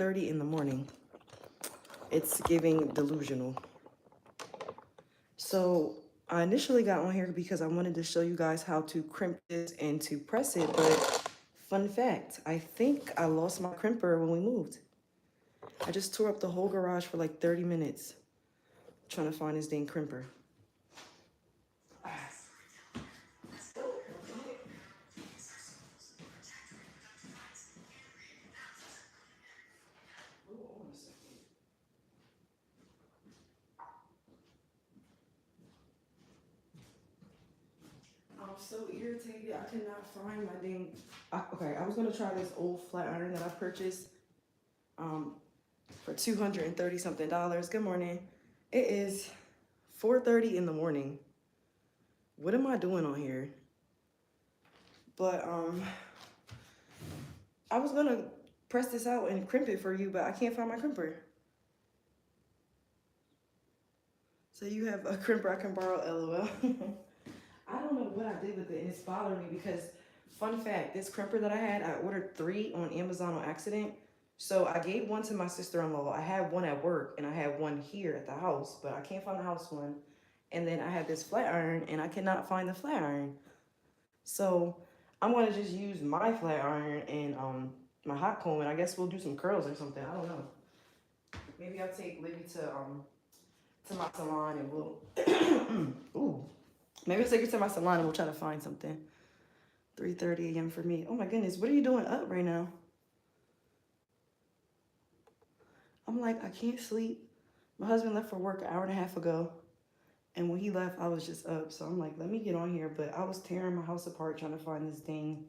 4:30 in the morning. It's giving delusional. So I initially got on here because I wanted to show you guys how to crimp this and to press it, but fun fact, I think I lost my crimper when we moved. I just tore up the whole garage for like 30 minutes trying to find this dang crimper. I'm so irritated. I cannot find my dang. Okay, I was gonna try this old flat iron that I purchased for $230 something. Good morning. It is 4:30 in the morning. What am I doing on here? But I was gonna press this out and crimp it for you, but I can't find my crimper. So you have a crimper I can borrow, LOL. I don't know what I did with it, and it's bothering me because, fun fact, this crimper that I had, I ordered 3 on Amazon on accident. So I gave one to my sister-in-law. I have one at work, and I have one here at the house, but I can't find the house one. And then I have this flat iron, and I cannot find the flat iron. So I'm gonna just use my flat iron and my hot comb, and I guess we'll do some curls or something. I don't know. Maybe I'll take Libby to my salon and we'll ooh. Maybe I'll take her to my salon and we'll try to find something. 3:30 a.m. for me. Oh my goodness, what are you doing up right now? I'm like, I can't sleep. My husband left for work an hour and a half ago. And when he left, I was just up. So I'm like, let me get on here. But I was tearing my house apart trying to find this dang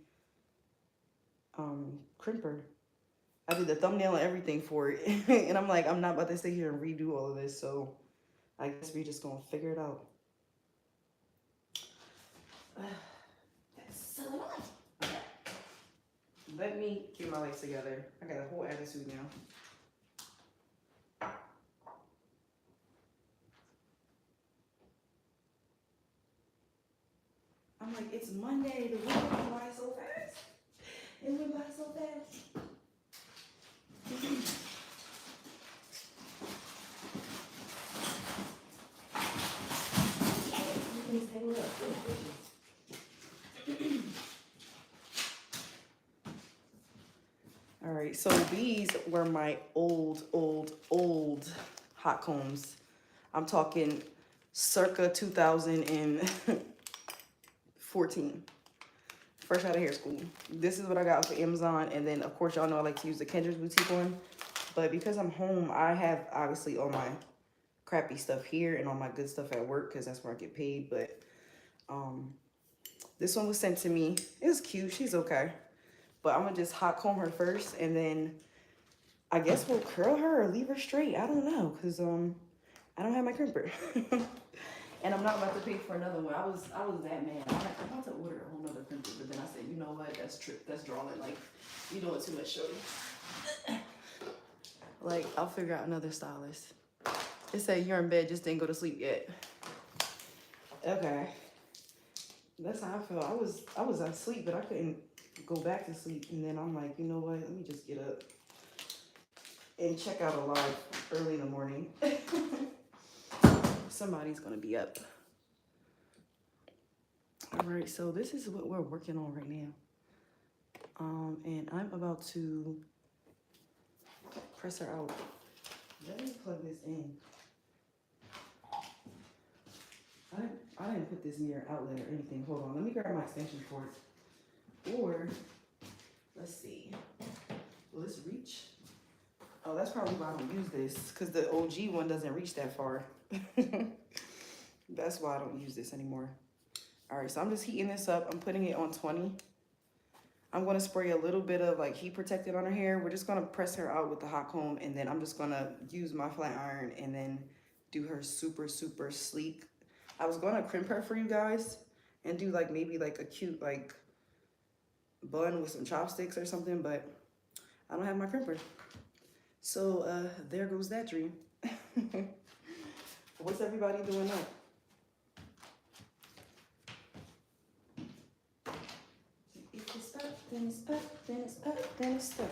crimper. I did the thumbnail and everything for it. And I'm like, I'm not about to sit here and redo all of this. So I guess we just gonna figure it out. So annoying. Let me get my legs together. I got a whole attitude now. I'm like, it's Monday. The week went by so fast. It went by so fast. All right, so these were my old hot combs. I'm talking circa 2014. Fresh out of hair school. This is what I got off of Amazon. And then, of course, y'all know I like to use the Kendra's Boutique one. But because I'm home, I have obviously all my crappy stuff here and all my good stuff at work because that's where I get paid. But this one was sent to me. It was cute. She's okay. But I'm going to just hot comb her first. And then I guess we'll curl her or leave her straight. I don't know because I don't have my crimper. And I'm not about to pay for another one. I was that mad. I'm about to order a whole nother crimper, but then I said, you know what? That's drawing. Like, you doing too much, shorty. Like, I'll figure out another stylist. It said you're in bed, just didn't go to sleep yet. Okay. That's how I felt. I was asleep, but I couldn't go back to sleep. And then I'm like, you know what? Let me just get up and check out a live early in the morning. Somebody's gonna be up. All right, so this is what we're working on right now. And I'm about to press her out. Let me plug this in. I didn't put this near outlet or anything. Hold on, let me grab my extension cord. Or, let's see, will this reach? Oh, that's probably why I don't use this, because the OG one doesn't reach that far. That's why I don't use this anymore. All right, so I'm just heating this up. I'm putting it on 20. I'm gonna spray a little bit of like heat protectant on her hair. We're just gonna press her out with the hot comb, and then I'm just gonna use my flat iron and then do her super, super sleek. I was gonna crimp her for you guys and do like maybe like a cute like bun with some chopsticks or something, but I don't have my crimper. So there goes that dream. What's everybody doing now? If it's up, then it's up, then it's up, then it's up.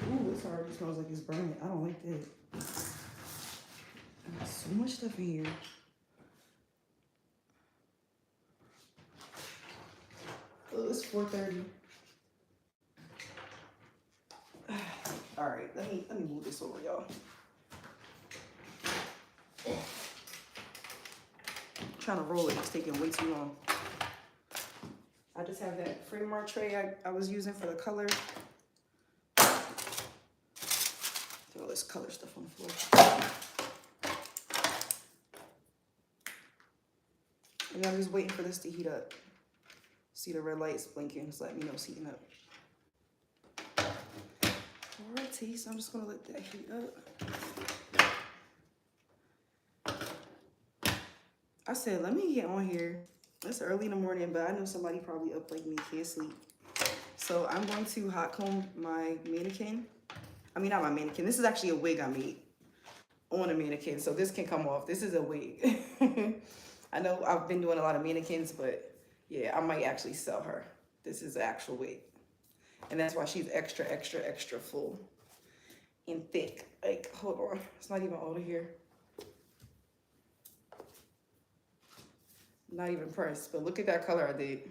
Ooh, this already smells like it's burning. I don't like that. There's so much stuff in here. Oh, it's 4:30. All right, let me move this over, y'all. Trying to roll it, it's taking way too long. I just have that frame art tray I was using for the color. Throw this color stuff on the floor. And I'm just waiting for this to heat up. See the red lights blinking, just let me know it's heating up. Alrighty, so I'm just gonna let that heat up. I said, let me get on here. It's early in the morning, but I know somebody probably up like me, can't sleep. So I'm going to hot comb my mannequin. I mean, not my mannequin. This is actually a wig I made on a mannequin, so this can come off. This is a wig. I know I've been doing a lot of mannequins, but yeah, I might actually sell her. This is an actual wig. And that's why she's extra, extra, extra full and thick. Like, hold on. It's not even all of here. Not even pressed, but look at that color I did.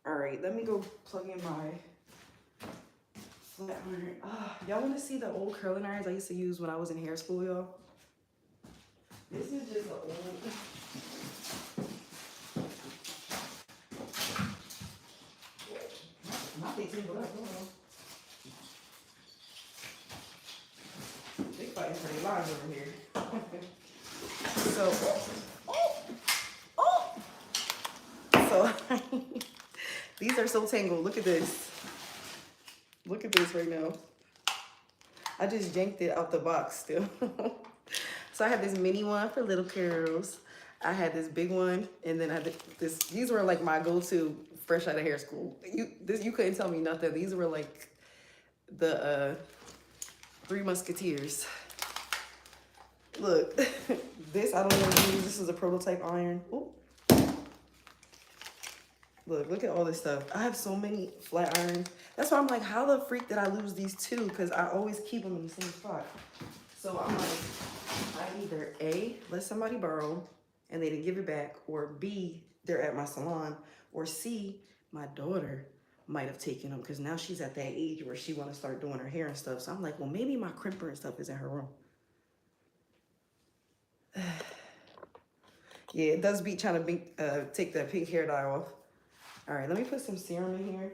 All right, let me go plug in my flat iron. Y'all want to see the old curling irons I used to use when I was in hair school, y'all? This is just an old... Not they tangled up, hold on. They fighting for their lives over here. So, so these are so tangled. Look at this. Look at this right now. I just yanked it out the box still. So I had this mini one for little girls. I had this big one, and then I had this. These were like my go-to fresh out of hair school. You couldn't tell me nothing. These were like the Three Musketeers. Look, this I don't even use. This is a prototype iron. Ooh. Look at all this stuff. I have so many flat irons. That's why I'm like, how the freak did I lose these two? Because I always keep them in the same spot. So I'm like, I either A, let somebody borrow and they didn't give it back, or B, they're at my salon, or C, my daughter might have taken them because now she's at that age where she want to start doing her hair and stuff. So I'm like, well, maybe my crimper and stuff is in her room. Yeah, it does beat trying to take that pink hair dye off. All right, let me put some serum in here.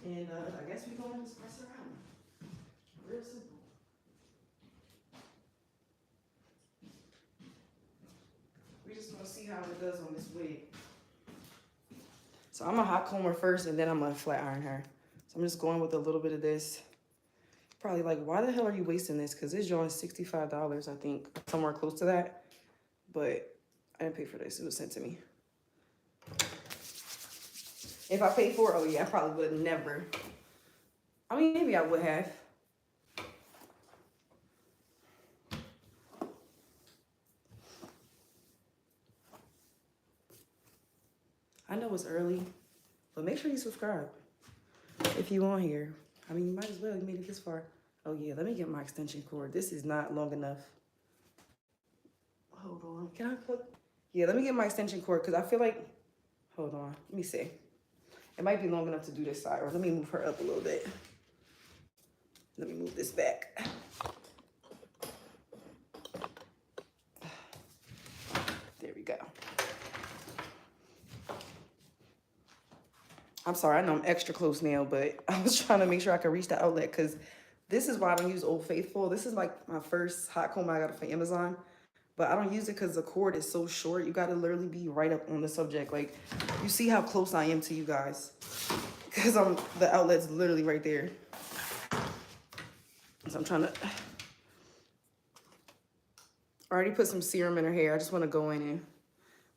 And I guess we're going to just press it around. Real simple. We're just going to see how it does on this wig. So I'm going to hot comb her first, and then I'm going to flat iron her. So I'm just going with a little bit of this. Probably like, why the hell are you wasting this? Because this joint is $65, I think. Somewhere close to that. But I didn't pay for this. It was sent to me. If I paid for it, oh yeah, I probably would have never. I mean, maybe I would have. I know it's early, but make sure you subscribe if you on here. I mean, you might as well. You made it this far. Oh yeah, let me get my extension cord. This is not long enough. Hold on. Can I put? Yeah, let me get my extension cord because I feel like. Hold on. Let me see. It might be long enough to do this side, or let me move her up a little bit. Let me move this back. There we go. I'm sorry, I know I'm extra close now, but I was trying to make sure I could reach the outlet because this is why I don't use Old Faithful. This is like my first hot comb I got from Amazon, but I don't use it because the cord is so short. You got to literally be right up on the subject. Like, you see how close I am to you guys because the outlet's literally right there. So I'm trying to, I already put some serum in her hair. I just want to go in and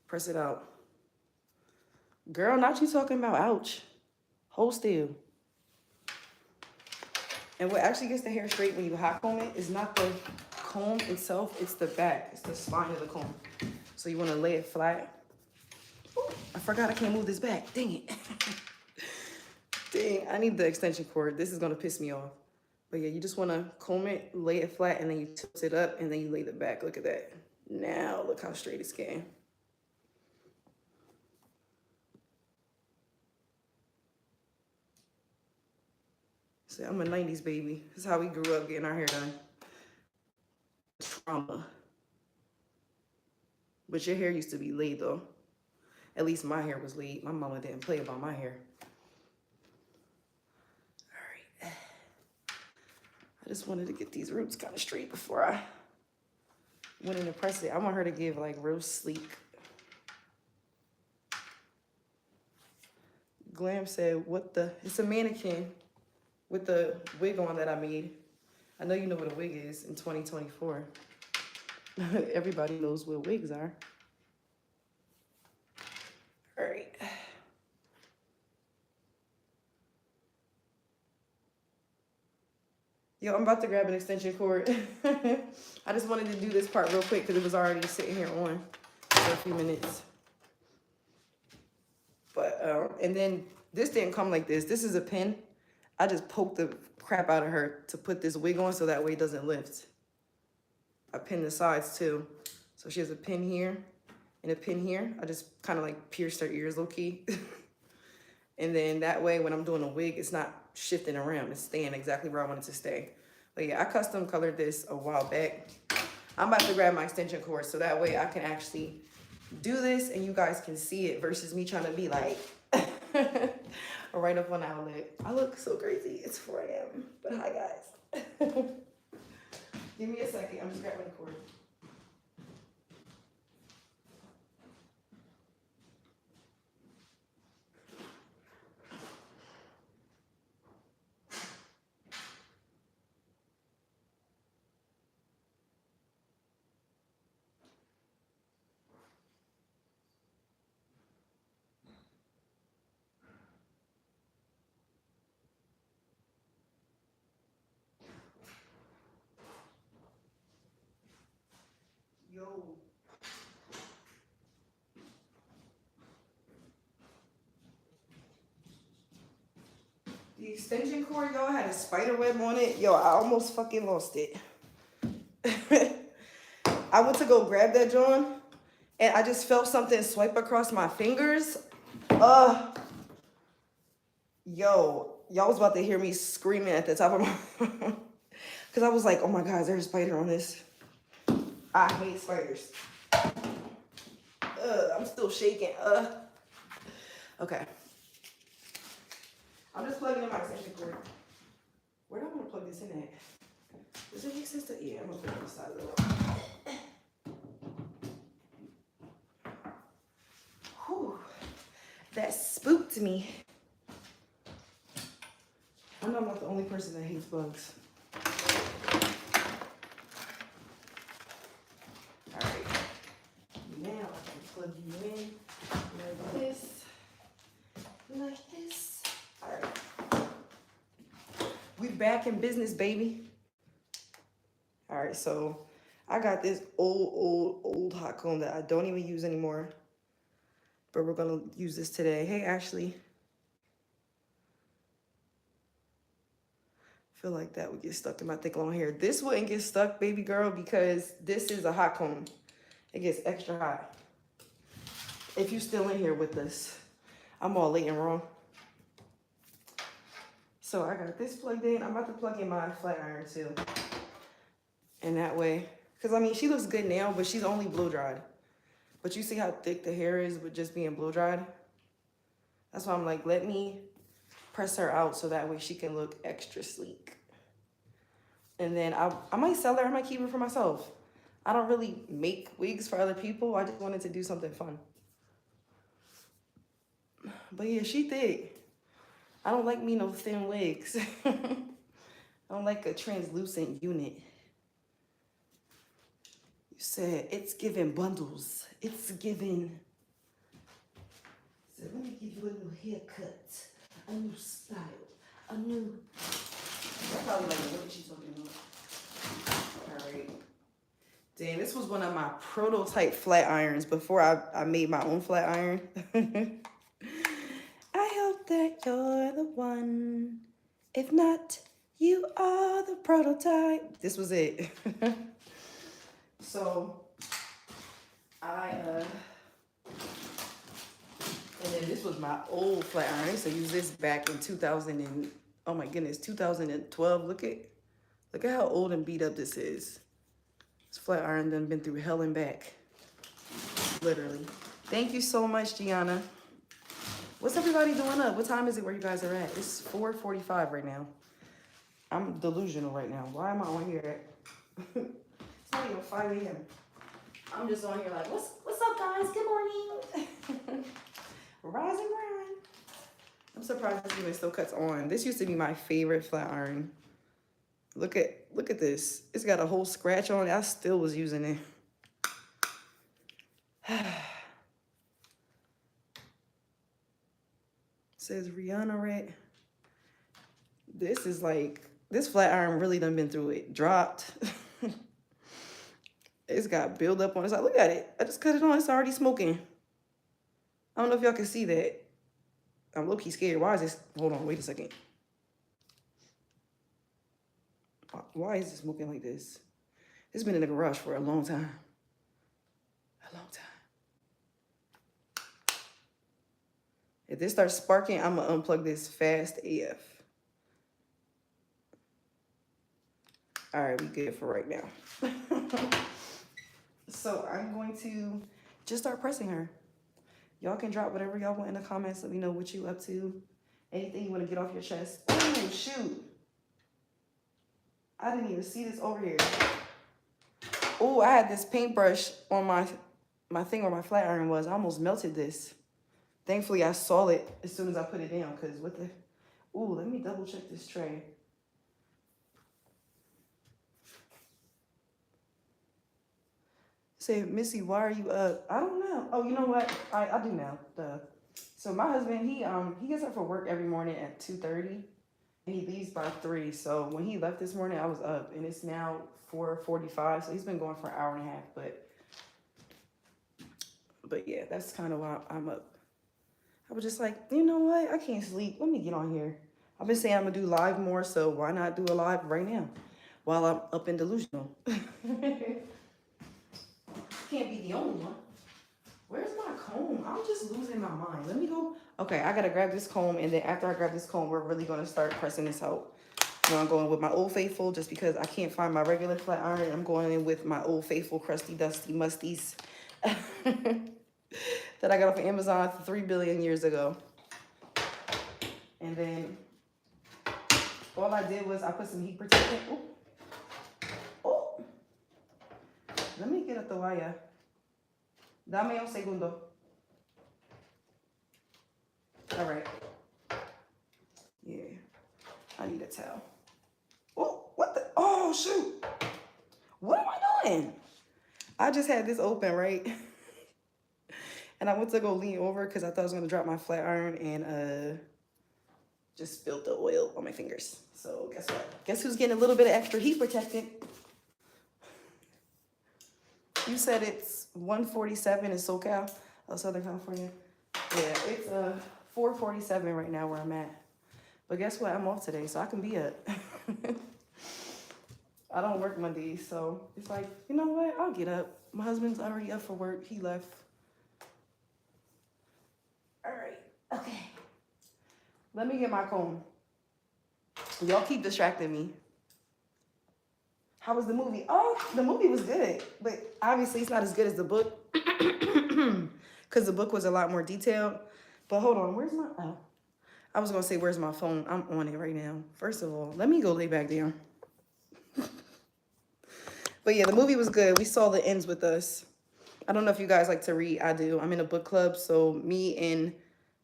press it out. Girl, not you talking about ouch. Hold still. And what actually gets the hair straight when you hot comb it is not the comb itself, it's the back. It's the spine of the comb. So you want to lay it flat. Ooh, I forgot I can't move this back. Dang it. Dang, I need the extension cord. This is going to piss me off. But yeah, you just want to comb it, lay it flat, and then you tilt it up, and then you lay it back. Look at that. Now look how straight it's getting. See, I'm a 90s baby. This is how we grew up getting our hair done. Trauma. But your hair used to be laid, though. At least my hair was laid. My mama didn't play about my hair. All right. I just wanted to get these roots kind of straight before I went in and press it. I want her to give like real sleek. Glam said, what the? It's a mannequin with the wig on that I made. I know you know what a wig is in 2024. Everybody knows what wigs are. All right. Yo, I'm about to grab an extension cord. I just wanted to do this part real quick because it was already sitting here on for a few minutes. But, and then this didn't come like this. This is a pin. I just poked the crap out of her to put this wig on so that way it doesn't lift. I pinned the sides too. So she has a pin here and a pin here. I just kind of like pierced her ears low key. And then that way when I'm doing a wig, it's not shifting around. It's staying exactly where I want it to stay. But yeah, I custom colored this a while back. I'm about to grab my extension cord so that way I can actually do this and you guys can see it versus me trying to be like right up on the outlet. I look so crazy. It's 4 a.m. But hi guys. Give me a second. I'm just grabbing the cord. Yo. The extension cord, y'all, had a spider web on it. Yo, I almost fucking lost it. I went to go grab that, John, and I just felt something swipe across my fingers. Yo, y'all was about to hear me screaming at the top of my because I was like, oh my God, there's a spider on this. I hate spiders. I'm still shaking. Okay. I'm just plugging in my extension cord. Where do I want to plug this in at? Does it make sense to? Yeah, I'm going to put it on the side of the wall. Whew. That spooked me. I know I'm not the only person that hates bugs. Alright. Now I can plug you in like this. Like this. Alright. We back in business, baby. Alright, so I got this old hot comb that I don't even use anymore. But we're gonna use this today. Hey, Ashley. Feel like that would get stuck in my thick long hair. This wouldn't get stuck, baby girl, because this is a hot comb. It gets extra hot. If you're still in here with us, I'm all late and wrong. So I got this plugged in. I'm about to plug in my flat iron too. And that way, because I mean, she looks good now, but she's only blow dried. But you see how thick the hair is with just being blow dried? That's why I'm like, let me press her out so that way she can look extra sleek. And then I might sell her, I might keep her for myself. I don't really make wigs for other people. I just wanted to do something fun. But yeah, she thick. I don't like me no thin wigs. I don't like a translucent unit. You said it's giving bundles. It's giving. So let me give you a little haircut. A new style, a new. I probably like what she's talking about. All right. Damn, this was one of my prototype flat irons before I made my own flat iron. I hope that you're the one. If not, you are the prototype. This was it. So and then this was my old flat iron. I used to use this back in 2000 and, oh my goodness, 2012. Look at how old and beat up this is. This flat iron done been through hell and back. Literally. Thank you so much, Gianna. What's everybody doing up? What time is it where you guys are at? It's 4:45 right now. I'm delusional right now. Why am I on here at it's not even 5 a.m. I'm just on here like, what's up, guys? Good morning. Rise and grind. I'm surprised this even still cuts on. This used to be my favorite flat iron. Look at this. It's got a whole scratch on it. I still was using it. Says Rihanna Red. This is like, this flat iron really done been through it. Dropped. It's got buildup on it. Look at it. I just cut it on. It's already smoking. I don't know if y'all can see that. I'm low-key scared. Why is this? Hold on. Wait a second. Why is it smoking like this? It's been in the garage for a long time. A long time. If this starts sparking, I'm going to unplug this fast AF. All right, we good for right now. So I'm going to just start pressing her. Y'all can drop whatever y'all want in the comments. Let me know what you up to. Anything you want to get off your chest. Oh, shoot. I didn't even see this over here. Oh, I had this paintbrush on my thing where my flat iron was. I almost melted this. Thankfully, I saw it as soon as I put it down. Because what the... Ooh, let me double check this tray. Say, Missy, why are you up? I don't know. Oh, you know what? I do now. So my husband, he gets up for work every morning at 2:30. And he leaves by 3. So when he left this morning, I was up. And it's now 4:45. So he's been going for an hour and a half. But yeah, that's kind of why I'm up. I was just like, you know what? I can't sleep. Let me get on here. I've been saying I'm going to do live more. So why not do a live right now while I'm up and delusional? Can't be the only one. Where's my comb? I'm just losing my mind. Let me go. Okay, I gotta grab this comb, and then after I grab this comb, we're really gonna start pressing this out. You know, I'm going with my Old Faithful just because I can't find my regular flat iron. I'm going in with my Old Faithful crusty, dusty, musties that I got off of Amazon 3 billion years ago. And then all I did was I put some heat protectant. Oh. Let me get a toalla. Dame un segundo. All right. Yeah. I need a towel. Oh, what the? Oh, shoot. What am I doing? I just had this open, right? And I went to go lean over because I thought I was going to drop my flat iron and just spilled the oil on my fingers. So guess what? Guess who's getting a little bit of extra heat protectant? You said it's 1:47 in SoCal, Southern California. Yeah, it's 4:47 right now where I'm at. But guess what? I'm off today, so I can be up. I don't work Mondays, so it's like, you know what? I'll get up. My husband's already up for work. He left. All right. Okay. Let me get my comb. Y'all keep distracting me. How was the movie? Oh, the movie was good. But obviously, it's not as good as the book. Because the book was a lot more detailed. But hold on. Where's my... Oh. I was going to say, where's my phone? I'm on it right now. First of all, let me go lay back down. But yeah, the movie was good. We saw The Ends with Us. I don't know if you guys like to read. I do. I'm in a book club. So me and,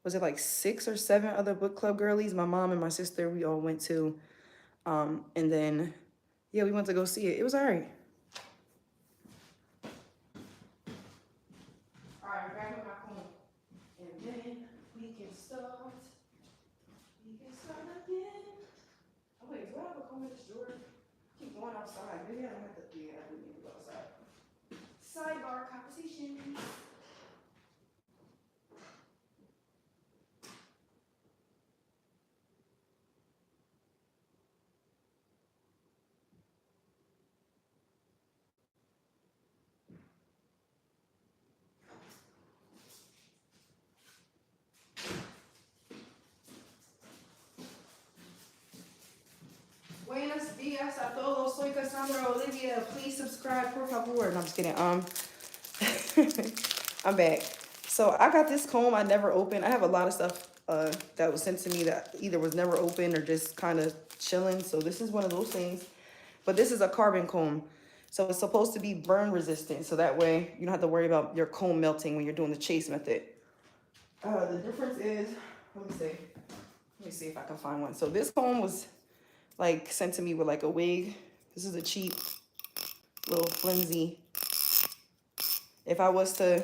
was it like 6 or 7 other book club girlies? My mom and my sister, we all went to. And then, yeah, we went to go see it. It was all right. All right, I'm grabbing my phone. And then we can start. We can start again. Oh, wait, do I have a comb in this drawer? Keep going outside. Maybe I don't have to. Yeah, I do need to go outside. Sidebar conversation. Buenos días a todos. Soy Lovecassandraolivia. Please subscribe, por favor. No, I'm just kidding. I'm back. So I got this comb I never opened. I have a lot of stuff that was sent to me that either was never opened or just kind of chilling. So this is one of those things. But this is a carbon comb. So it's supposed to be burn resistant. So that way you don't have to worry about your comb melting when you're doing the chase method. The difference is, let me see if I can find one. So this comb was like sent to me with like a wig. This is a cheap little flimsy. If I was to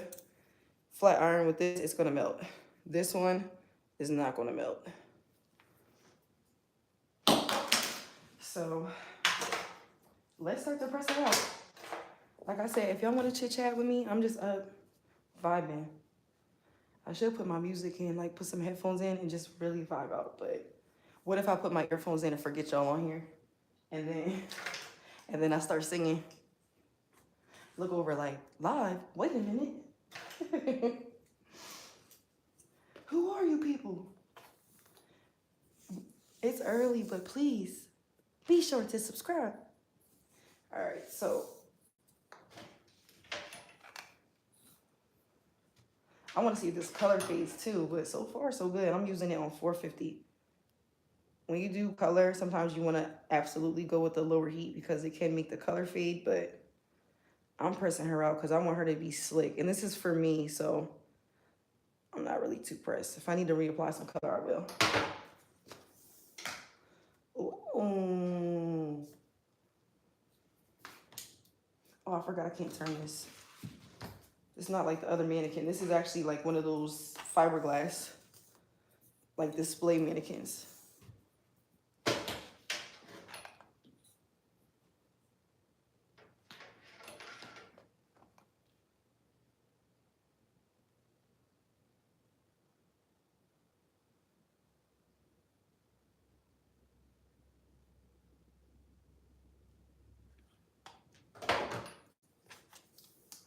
flat iron with this, it's gonna melt. This one is not gonna melt. So let's start to press it out. Like I said, if y'all want to chit chat with me, I'm just vibing. I should put my music in, like put some headphones in and just really vibe out. But what if I put my earphones in and forget y'all on here? And then I start singing. Look over like, live, wait a minute. Who are you people? It's early, but please be sure to subscribe. All right, so I want to see if this color fades too, but so far so good. I'm using it on 450. When you do color, sometimes you want to absolutely go with the lower heat because it can make the color fade, but I'm pressing her out because I want her to be slick. And this is for me, so I'm not really too pressed. If I need to reapply some color, I will. Ooh. Oh, I forgot I can't turn this. It's not like the other mannequin. This is actually like one of those fiberglass, like display mannequins.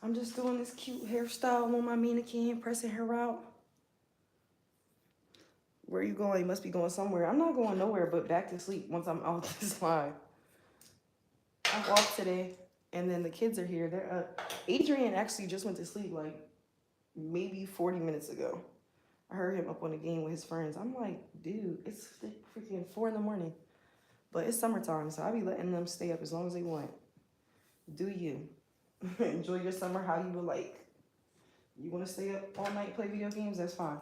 I'm just doing this cute hairstyle on my mannequin, pressing her out. Where are you going? You must be going somewhere. I'm not going nowhere but back to sleep once I'm off this live. I'm off today, and then the kids are here. They're up. Adrian actually just went to sleep like maybe 40 minutes ago. I heard him up on the game with his friends. I'm like, dude, it's freaking 4 in the morning. But it's summertime, so I'll be letting them stay up as long as they want. Do you. Enjoy your summer how you would like. You want to stay up all night and play video games? That's fine.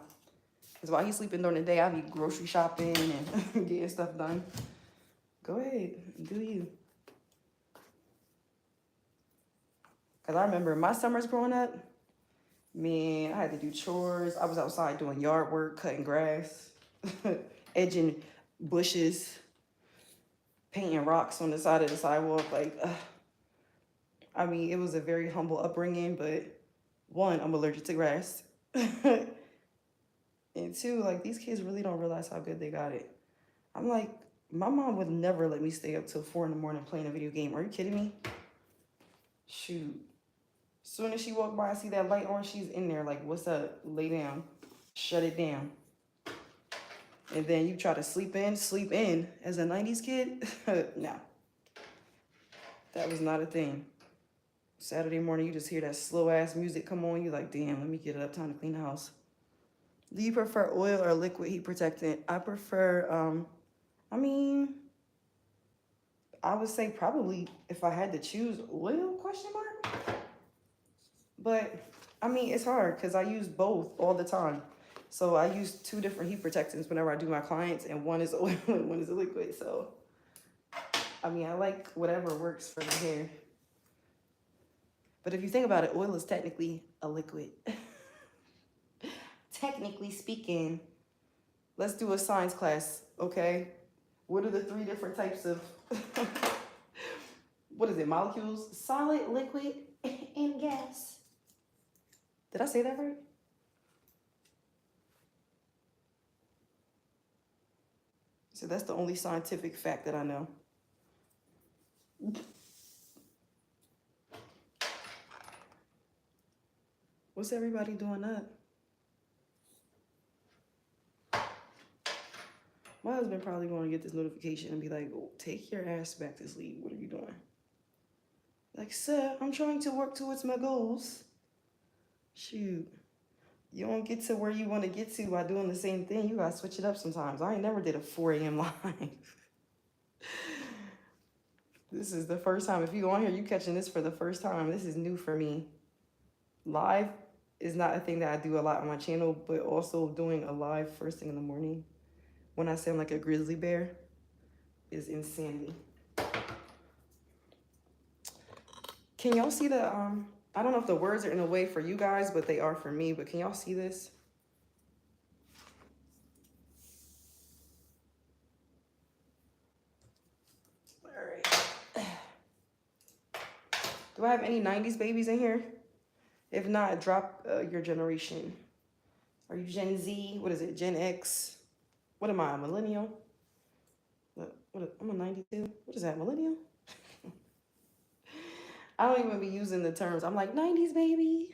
Because while he's sleeping during the day, I'll be grocery shopping and getting stuff done. Go ahead. Do you. Because I remember my summers growing up, man, I had to do chores. I was outside doing yard work, cutting grass, edging bushes, painting rocks on the side of the sidewalk. Like, I mean, it was a very humble upbringing, but one, I'm allergic to grass. And two, like, these kids really don't realize how good they got it. I'm like, my mom would never let me stay up till 4 in the morning playing a video game. Are you kidding me? Shoot. As soon as she walked by, I see that light on, she's in there like, what's up? Lay down. Shut it down. And then you try to sleep in as a 90s kid? No. That was not a thing. Saturday morning, you just hear that slow-ass music come on. You're like, damn, let me get up. Time to clean the house. Do you prefer oil or liquid heat protectant? I prefer, I mean, I would say probably if I had to choose oil, question mark? But, I mean, it's hard because I use both all the time. So I use 2 different heat protectants whenever I do my clients, and one is oil and one is liquid. So, I mean, I like whatever works for the hair. But if you think about it, oil is technically a liquid. Technically speaking, let's do a science class, okay? What are the 3 different types of, what is it, molecules? Solid, liquid, and gas. Did I say that right? So that's the only scientific fact that I know. What's everybody doing up? My husband probably going to get this notification and be like, oh, take your ass back to sleep. What are you doing? Like, sir, I'm trying to work towards my goals. Shoot. You don't get to where you want to get to by doing the same thing. You got to switch it up sometimes. I ain't never did a 4 a.m. live. This is the first time. If you on here, you catching this for the first time. This is new for me. Live is not a thing that I do a lot on my channel, but also doing a live first thing in the morning when I sound like a grizzly bear is insanity. Can y'all see the, I don't know if the words are in a way for you guys, but they are for me, but can y'all see this? All right. Do I have any 90s babies in here? If not, drop your generation. Are you Gen Z? What is it? Gen X? What am I, a millennial? I'm a 92. What is that, millennial? I don't even be using the terms. I'm like, 90s baby.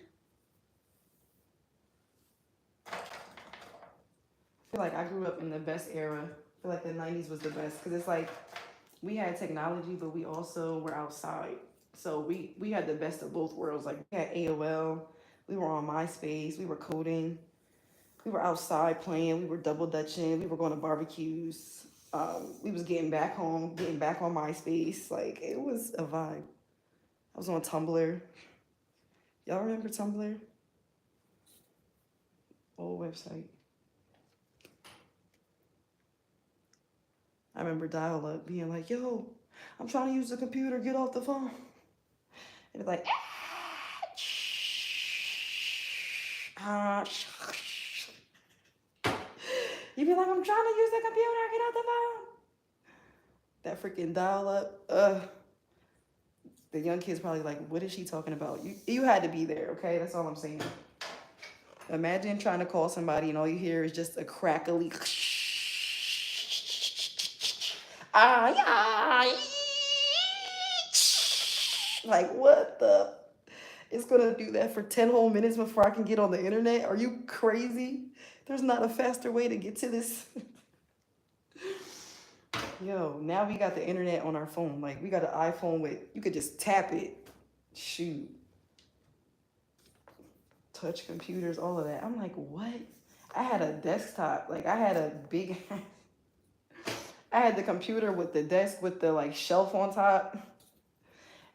I feel like I grew up in the best era. I feel like the 90s was the best because it's like we had technology, but we also were outside. So we had the best of both worlds. Like we had AOL, we were on MySpace, we were coding, we were outside playing, we were double dutching, we were going to barbecues. We was getting back home, getting back on MySpace. Like it was a vibe. I was on Tumblr. Y'all remember Tumblr? Old website. I remember dial-up being like, yo, I'm trying to use the computer, get off the phone. And it's like, you'd be like, I'm trying to use the computer, get off the phone. That freaking dial-up, the young kids probably like, what is she talking about? You had to be there, okay? That's all I'm saying. Imagine trying to call somebody and all you hear is just a crackly like what the? It's gonna do that for 10 whole minutes before I can get on the internet? Are you crazy? There's not a faster way to get to this. Yo, now we got the internet on our phone. Like we got an iPhone with, you could just tap it. Shoot. Touch computers, all of that. I'm like, what? I had a desktop. Like I had a big, I had the computer with the desk with the like shelf on top.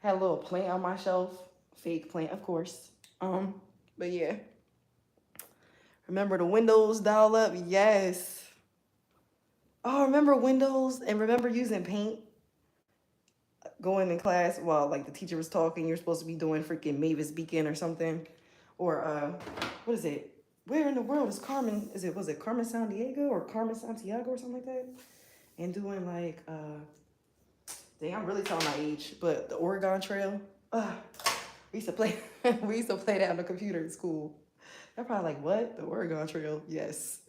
Had a little plant on my shelf. Fake plant, of course. But yeah. Remember the Windows dial up? Yes. Oh, remember Windows and remember using Paint? Going in class while like the teacher was talking, you're supposed to be doing freaking Mavis Beacon or something. Or what is it? Where in the world is Carmen? Was it Carmen Sandiego or Carmen Santiago or something like that? And doing like dang, I'm really telling my age, but the Oregon Trail. We used to play we used to play that on the computer in school. They're probably like, what? The Oregon Trail? Yes.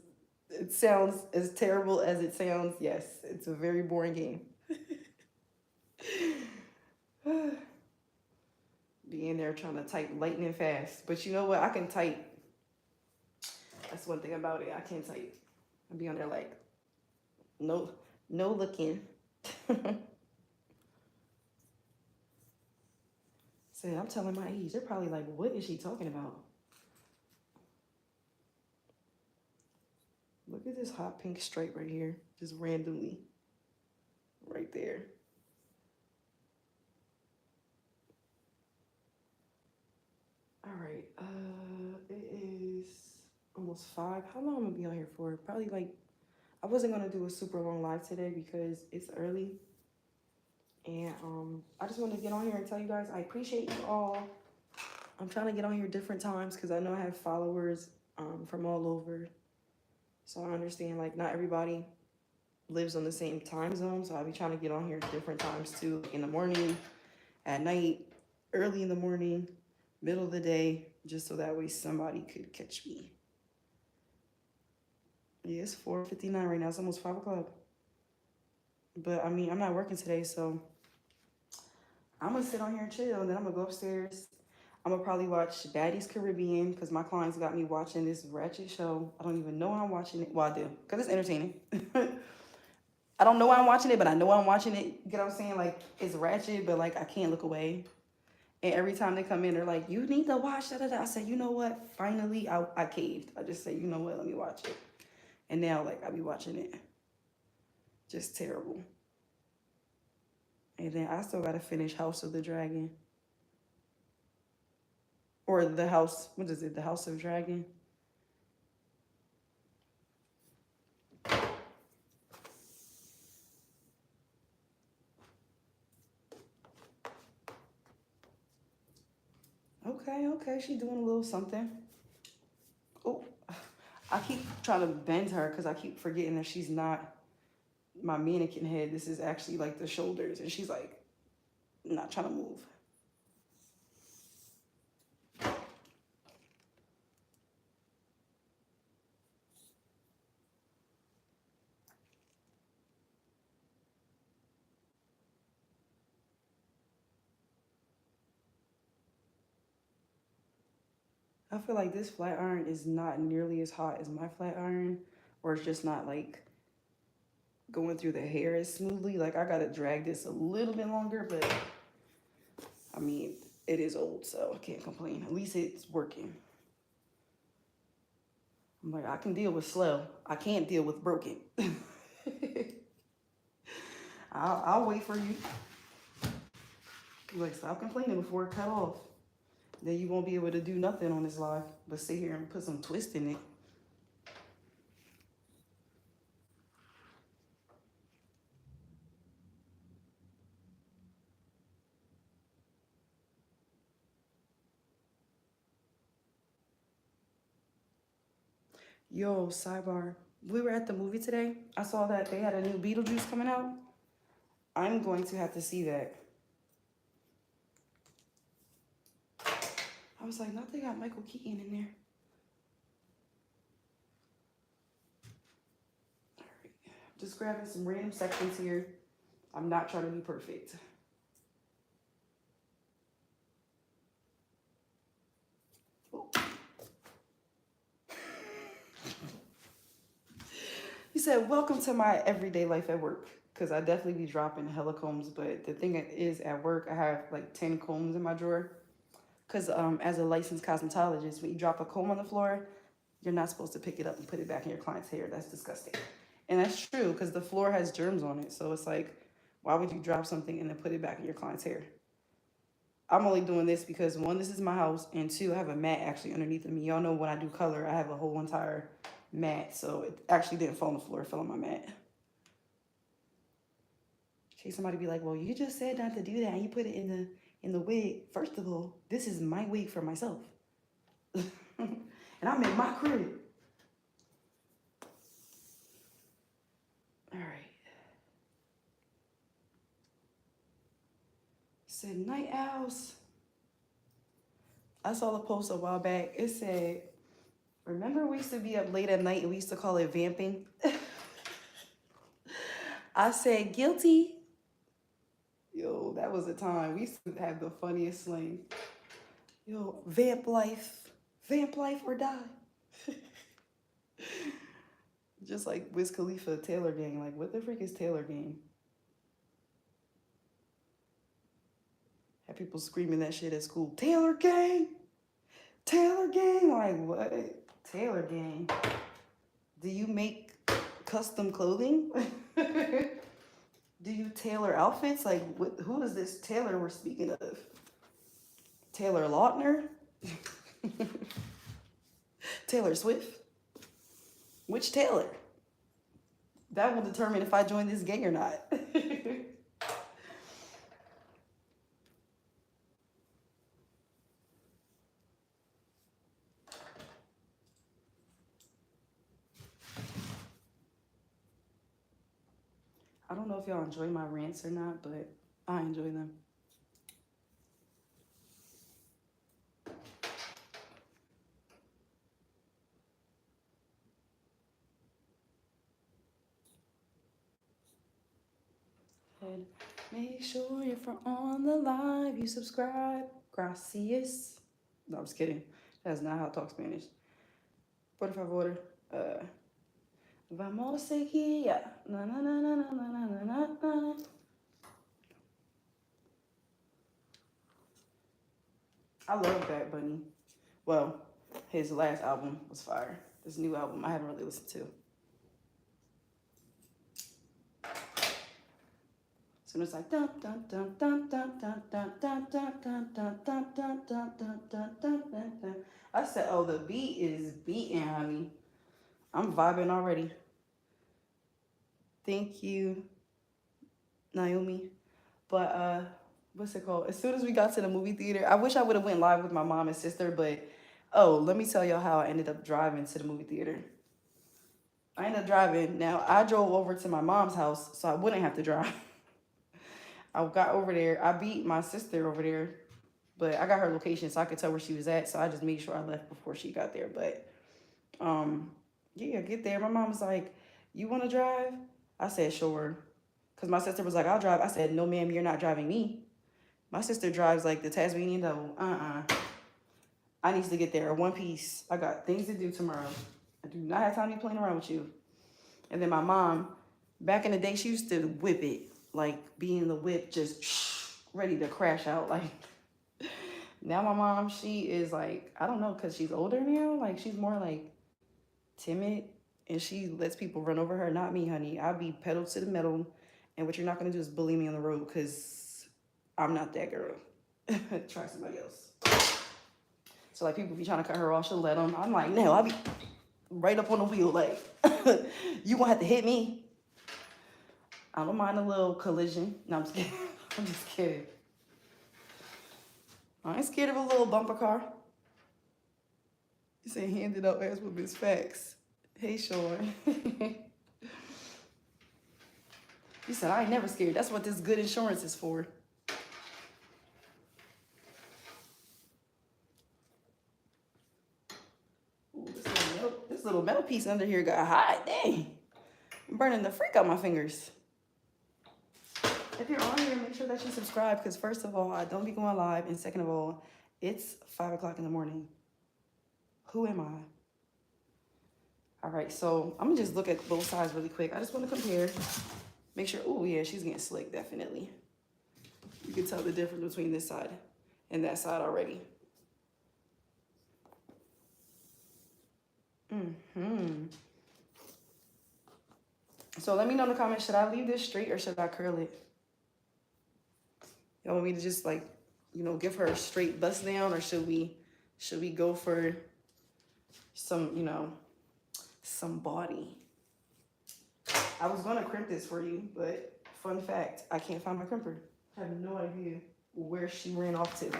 It sounds as terrible as it sounds. Yes, it's a very boring game. Being there trying to type lightning fast. But you know what? I can type. That's one thing about it. I can type. I'll be on there like, no looking. So I'm telling my age. They're probably like, what is she talking about? Look at this hot pink stripe right here. Just randomly. Right there. All right. It is almost 5. How long am I gonna be on here for? Probably like, I wasn't gonna do a super long live today because it's early. And I just wanted to get on here and tell you guys I appreciate you all. I'm trying to get on here different times because I know I have followers from all over. So I understand like not everybody lives on the same time zone. So I'll be trying to get on here different times too, like in the morning, at night, early in the morning, middle of the day, just so that way somebody could catch me. Yeah, it's 4:59 right now. It's almost 5 o'clock. But I mean, I'm not working today, so I'm gonna sit on here and chill, and then I'm gonna go upstairs. I'm gonna probably watch Baddies Caribbean because my clients got me watching this ratchet show. I don't even know why I'm watching it. Well, I do because it's entertaining. I don't know why I'm watching it, but I know why I'm watching it. You get what I'm saying? Like, it's ratchet, but like I can't look away. And every time they come in, they're like, "You need to watch that." I said, "You know what? Finally, I caved. I just say, you know what? Let me watch it." And now, like, I be watching it. Just terrible. And then I still gotta finish House of the Dragon. Or the House, what is it? The House of Dragon? Okay, okay. She doing a little something. Oh, I keep trying to bend her because I keep forgetting that she's not my mannequin head. This is actually like the shoulders. And she's like, not trying to move. I feel like this flat iron is not nearly as hot as my flat iron, or it's just not like going through the hair as smoothly. Like, I gotta drag this a little bit longer, but I mean, it is old, so I can't complain. At least it's working. I'm like, I can deal with slow. I can't deal with broken. I'll wait for you. Like, stop complaining before it cut off. Then you won't be able to do nothing on this live but sit here and put some twist in it. Yo, sidebar. We were at the movie today. I saw that they had a new Beetlejuice coming out. I'm going to have to see that. I was like, not they got Michael Keaton in there. All right. Just grabbing some random sections here. I'm not trying to be perfect. Oh. He said, welcome to my everyday life at work. Because I definitely be dropping hella combs. But the thing is, at work, I have like 10 combs in my drawer. Because as a licensed cosmetologist, when you drop a comb on the floor, you're not supposed to pick it up and put it back in your client's hair. That's disgusting. And that's true because the floor has germs on it. So it's like, why would you drop something and then put it back in your client's hair? I'm only doing this because one, this is my house, and two, I have a mat actually underneath of me. Y'all know when I do color, I have a whole entire mat. So it actually didn't fall on the floor, it fell on my mat. In case somebody be like, well, you just said not to do that and you put it in the wig. First of all, this is my wig for myself. And I'm in my crib. All right. Said night owls. I saw the post a while back. It said, remember we used to be up late at night and we used to call it vamping? I said, guilty. Yo, that was a time. We used to have the funniest slang. Yo, vamp life or die. Just like Wiz Khalifa, Taylor Gang. Like, what the freak is Taylor Gang? Had people screaming that shit at school. Taylor Gang! Taylor Gang! Like, what? Taylor Gang. Do you make custom clothing? Do you tailor outfits? Like, who is this Taylor we're speaking of? Taylor Lautner? Taylor Swift? Which Taylor? That will determine if I join this gang or not. I don't know if y'all enjoy my rants or not, but I enjoy them. ahead. Make sure if you're on the live, you subscribe. Gracias. No, I'm just kidding. That's not how I talk Spanish. Por favor. Vamos a seguir. Na, na, na, na, na, na, na, na, na. I love Bad Bunny. Well, his last album was fire. This new album I haven't really listened to. So it's like dun dun dun dun dun dun dun dun dun dun dun dun dun dun dun dun dun dun. I said, oh, the beat is beating, honey. I'm vibing already. Thank you, Naomi. But what's it called? As soon as we got to the movie theater, I wish I would have went live with my mom and sister, but let me tell y'all how I ended up driving to the movie theater. I ended up driving. Now, I drove over to my mom's house, so I wouldn't have to drive. I got over there. I beat my sister over there, but I got her location so I could tell where she was at. So I just made sure I left before she got there. But yeah, get there. My mom was like, "You want to drive?" I said, "Sure." Because my sister was like, "I'll drive." I said, "No, ma'am, you're not driving me." My sister drives like the Tasmanian devil. I need to get there one piece. I got things to do tomorrow. I do not have time to be playing around with you. And then my mom, back in the day, she used to whip it. Like, be in the whip, just ready to crash out. Like, now my mom, she is like, I don't know, because she's older now. Like, she's more like timid. And she lets people run over her. Not me, honey. I'll be pedal to the metal. And what you're not going to do is bully me on the road, because I'm not that girl. Try somebody else. So, like, people be trying to cut her off. She'll let them. I'm like, no, I'll be right up on the wheel. Like, you won't have to hit me. I don't mind a little collision. No, I'm just kidding. I'm just kidding. I ain't scared of a little bumper car. You say hand it up as with his facts. Hey, Sean. You said, I ain't never scared. That's what this good insurance is for. Ooh, this little metal piece under here got hot. Dang. I'm burning the freak out my fingers. If you're on here, make sure that you subscribe, because first of all, I don't be going live, and second of all, it's 5 o'clock in the morning. Who am I? All right, so I'm gonna just look at both sides really quick. I just want to compare, make sure. Oh yeah, she's getting slick, definitely. You can tell the difference between this side and that side already. So let me know in the comments, should I leave this straight or should I curl it? Y'all want me to just, like, you know, give her a straight bust down, or should we go for some, you know, some body? I was gonna crimp this for you, but fun fact, I can't find my crimper. I have no idea where she ran off to.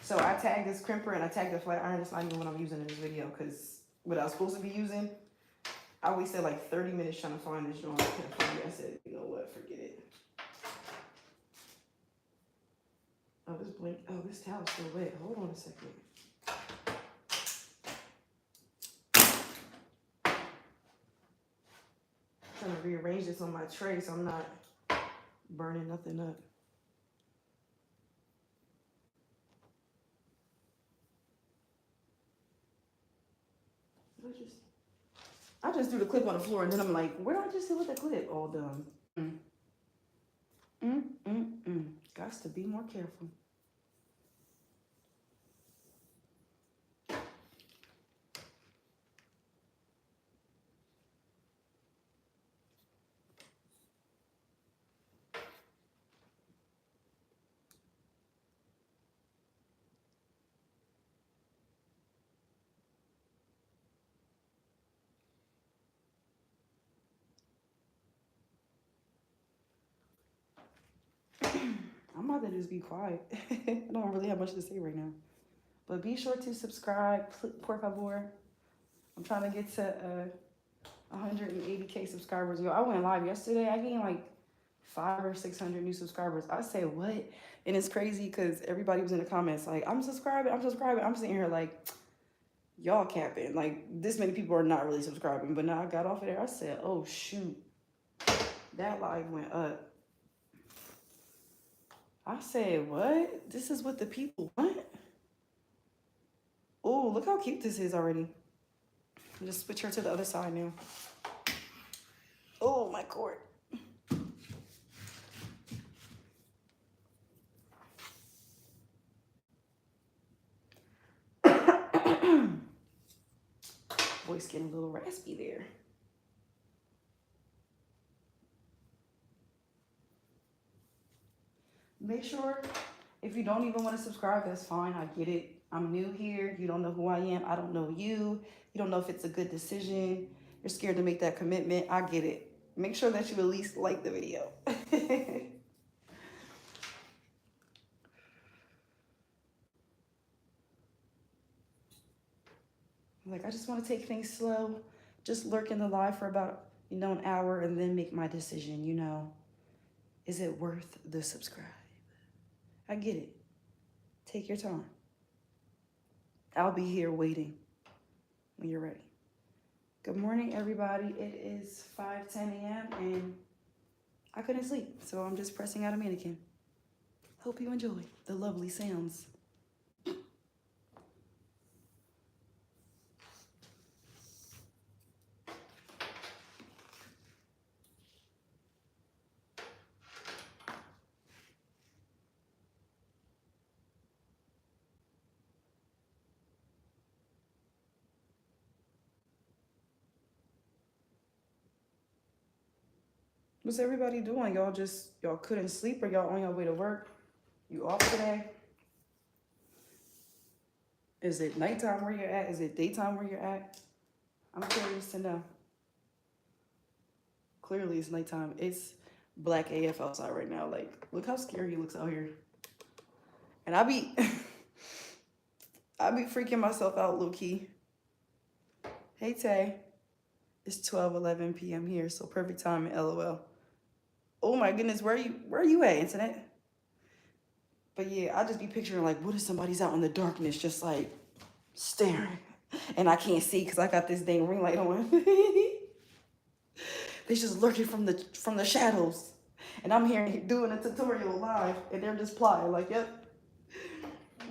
So I tagged this crimper and I tagged the flat iron. That's not even what I'm using in this video, because what I was supposed to be using, I wasted like 30 minutes trying to find this joint. I couldn't find it. I said, you know what, forget it. Oh, this blank. Oh, this towel's still wet. Hold on a second. I'm trying to rearrange this on my tray so I'm not burning nothing up. I just threw the clip on the floor, and then I'm like, where did I just sit with the clip? All done. Gots to be more careful. I'm about to just be quiet. I don't really have much to say right now. But be sure to subscribe, por favor. I'm trying to get to 180K subscribers. Yo, I went live yesterday. I gained like 500 or 600 new subscribers. I say, what? And it's crazy because everybody was in the comments like, I'm subscribing, I'm subscribing. I'm sitting here like, y'all capping. Like, this many people are not really subscribing. But now I got off of there. I said, oh, shoot. That live went up. I said, what? This is what the people want? Oh, look how cute this is already. I'll just switch her to the other side now. Oh, my cord. Voice getting a little raspy there. Make sure, if you don't even want to subscribe, that's fine. I get it. I'm new here. You don't know who I am. I don't know you. You don't know if it's a good decision. You're scared to make that commitment. I get it. Make sure that you at least like the video. Like, I just want to take things slow. Just lurk in the live for about, an hour and then make my decision, Is it worth the subscribe? I get it. Take your time. I'll be here waiting when you're ready. Good morning, everybody. It is 5:10 a.m. and I couldn't sleep, so I'm just pressing out a mannequin. Hope you enjoy the lovely sounds. What's everybody doing? Y'all couldn't sleep, or y'all on your way to work? You off today? Is it nighttime where you're at? Is it daytime where you're at? I'm curious to know. Clearly it's nighttime. It's black AF outside right now. Like, look how scary it looks out here. And I be freaking myself out, low key. Hey Tay. It's 12:11 p.m. here, so perfect time, LOL. Oh my goodness, where are you at, internet? But yeah, I just be picturing, like, what if somebody's out in the darkness just like staring and I can't see because I got this dang ring light on. They just lurking from the shadows. And I'm here doing a tutorial live and they're just plotting like, yep. I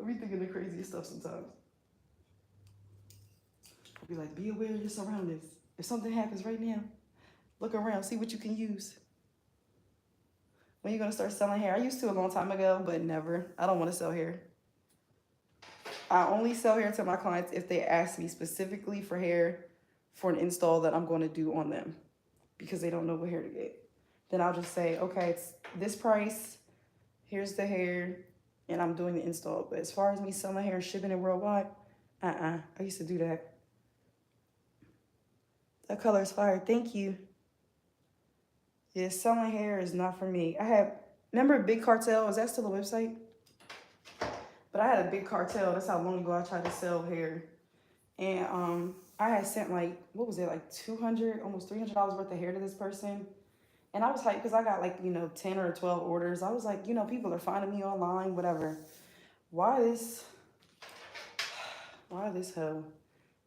be thinking the craziest stuff sometimes. I'll be like, be aware of your surroundings. If something happens right now, look around, see what you can use. When you gonna start selling hair? I used to a long time ago, but never. I don't want to sell hair. I only sell hair to my clients if they ask me specifically for hair for an install that I'm going to do on them because they don't know what hair to get. Then I'll just say, okay, it's this price. Here's the hair, and I'm doing the install. But as far as me selling hair and shipping it worldwide, I used to do that. That color is fire. Thank you. Yeah, selling hair is not for me. Remember Big Cartel? Is that still a website? But I had a Big Cartel. That's how long ago I tried to sell hair. And I had sent like, what was it, like $200, almost $300 worth of hair to this person. And I was hyped because I got like, 10 or 12 orders. I was like, people are finding me online, whatever. Why this hoe?